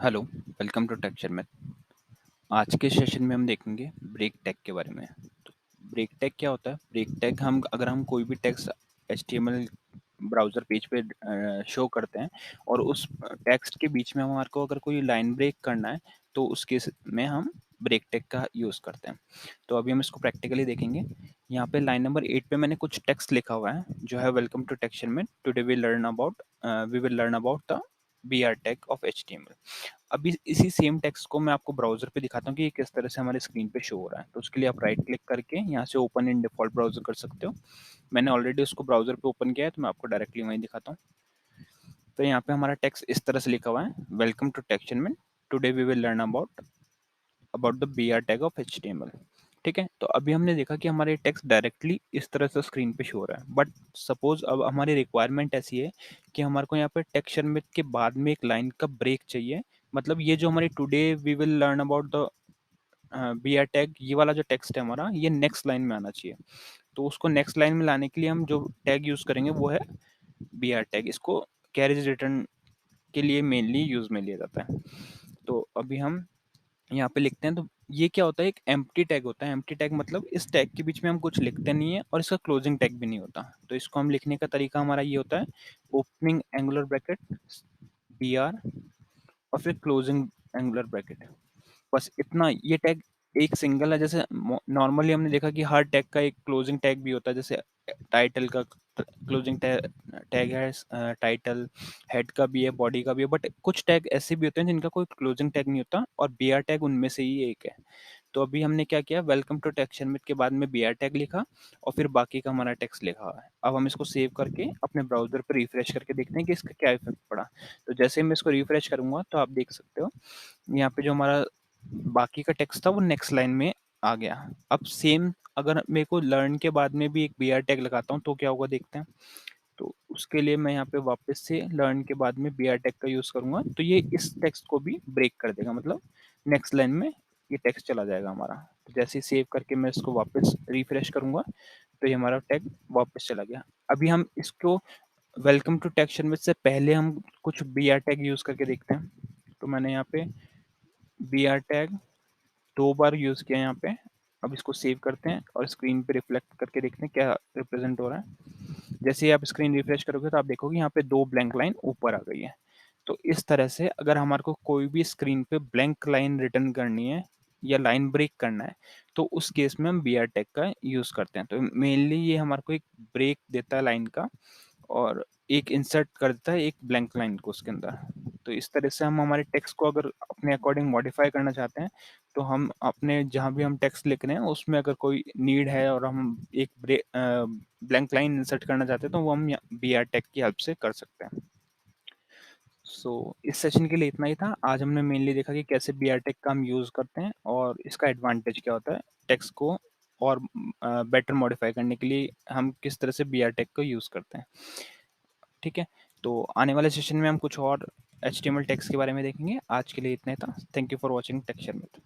Hello, welcome to Texture Math. आज के session में हम देखेंगे ब्रेक टैग के बारे में। तो ब्रेक टैग क्या होता है? ब्रेक टैग अगर हम कोई भी टेक्स्ट एचटीएमएल ब्राउज़र पेज पे शो करते हैं और उस टेक्स्ट के बीच में हमारे को अगर कोई लाइन ब्रेक करना है, तो उस केस में हम ब्रेक टैग का यूज़ करते हैं। तो अभी हम इसको प्रैक्टिकली देखेंगे। यहाँ पे लाइन नंबर 8 पे मैंने कुछ टेक्स्ट लिखा हुआ है, जो है welcome to Texture Math. Today we will learn about the BR tag of HTML. अभी इसी सेम टेक्स्ट को मैं आपको ब्राउजर पे दिखाता हूँ कि ये किस तरह से हमारे स्क्रीन पे शो हो रहा है। तो उसके लिए आप राइट क्लिक करके यहाँ से ओपन इन डिफॉल्ट ब्राउजर कर सकते हो। मैंने ऑलरेडी उसको ब्राउजर पे ओपन किया है, तो मैं आपको डायरेक्टली वहीं दिखाता हूँ। तो यहाँ पे हमारा टेक्स्ट इस तरह से लिखा हुआ है, वेलकम टू टेक्सचर में today we will learn about about the B R tag of HTML. ठीक है, तो अभी हमने देखा कि हमारे टेक्स्ट डायरेक्टली इस तरह से स्क्रीन पे शो हो रहा है। बट सपोज अब हमारी रिक्वायरमेंट ऐसी है कि हमारे को यहाँ पे टेक्सचर में के बाद में एक लाइन का ब्रेक चाहिए। मतलब ये जो हमारी today we will learn about the B R tag, ये वाला जो टेक्स्ट है हमारा, ये नेक्स्ट लाइन में आना चाहिए। तो उसको नेक्स्ट लाइन में लाने के लिए हम जो टैग यूज करेंगे वो है बी आर टैग। इसको कैरेज रिटर्न के लिए मेनली यूज में लिया जाता है। तो अभी हम यहाँ पे लिखते हैं। तो ये क्या होता है? एक एम्प्टी टैग होता है। एम्प्टी टैग मतलब इस टैग के बीच में हम कुछ लिखते नहीं है और इसका क्लोजिंग टैग भी नहीं होता। तो इसको हम लिखने का तरीका हमारा ये होता है, opening angular bracket B R और फिर क्लोजिंग एंगुलर ब्रैकेट। बस इतना। ये टैग एक सिंगल है। जैसे नॉर्मली हमने देखा कि हर टैग का एक क्लोजिंग टैग भी होता है। जैसे टाइटल का क्लोजिंग टैग है, टाइटल, हेड का भी है, बॉडी का भी है। बट कुछ टैग ऐसे भी होते हैं जिनका कोई क्लोजिंग टैग नहीं होता, और बी आर टैग उनमें से ही एक है। तो अभी हमने क्या किया, वेलकम टू टेक्सचर मैथ के बाद में बी आर टैग लिखा और फिर बाकी का हमारा टेक्स्ट लिखा हुआ है। अब हम इसको सेव करके अपने ब्राउजर पर रिफ्रेश करके देखते हैं कि इसका क्या इफेक्ट पड़ा। तो जैसे मैं इसको रिफ्रेश करूंगा तो आप देख सकते हो यहाँ पे जो हमारा बाकी का टेक्स्ट था वो नेक्स्ट लाइन में आ गया। अब सेम अगर मेरे को लर्न के बाद में भी एक बी आर टैग लगाता हूँ तो क्या होगा, देखते हैं। तो उसके लिए मैं यहाँ पे वापस से लर्न के बाद में बी आर टैग का यूज करूंगा, तो ये इस टेक्स्ट को भी ब्रेक कर देगा। मतलब नेक्स्ट लाइन में ये टेक्स्ट चला जाएगा हमारा। तो जैसे ही सेव करके मैं इसको वापस रिफ्रेश करूंगा तो ये हमारा टैग वापस चला गया। अभी हम इसको वेलकम टू टेक्सचर में से पहले हम कुछ बी आर टैग यूज करके देखते हैं। तो मैंने यहाँ पे बी आर टैग 2 बार यूज किया यहाँ पे। अब इसको सेव करते हैं और स्क्रीन पे रिफ्लेक्ट करके देखते हैं क्या रिप्रेजेंट हो रहा है। जैसे ही आप स्क्रीन रिफ्रेश करोगे तो आप देखोगे यहाँ पे 2 ब्लैंक लाइन ऊपर आ गई है। तो इस तरह से अगर हमारे को कोई भी स्क्रीन पे ब्लैंक लाइन रिटर्न करनी है या लाइन ब्रेक करना है, तो उस केस में हम बी आर टैग का यूज करते हैं। तो मेनली ये हमारे को एक ब्रेक देता है लाइन का, और एक इंसर्ट कर देता है एक ब्लैंक लाइन को उसके अंदर। तो इस तरह से हम हमारे टेक्स्ट को अगर अपने अकॉर्डिंग मॉडिफाई करना चाहते हैं, तो हम अपने जहाँ भी हम टेक्स्ट लिख रहे हैं उसमें अगर कोई नीड है और हम एक ब्लैंक लाइन इंसर्ट करना चाहते हैं, तो वो हम बी आर टैग की हेल्प से कर सकते हैं। सो इस सेशन के लिए इतना ही था। आज हमने मेनली देखा कि कैसे बी आर टैग का हम यूज़ करते हैं और इसका एडवांटेज क्या होता है। टेक्स्ट को और बेटर मॉडिफाई करने के लिए हम किस तरह से बी आर टैग को यूज़ करते हैं। ठीक है, तो आने वाले सेशन में हम कुछ और HTML टैग्स के बारे में देखेंगे। आज के लिए इतना ही था। Thank you for watching texture math.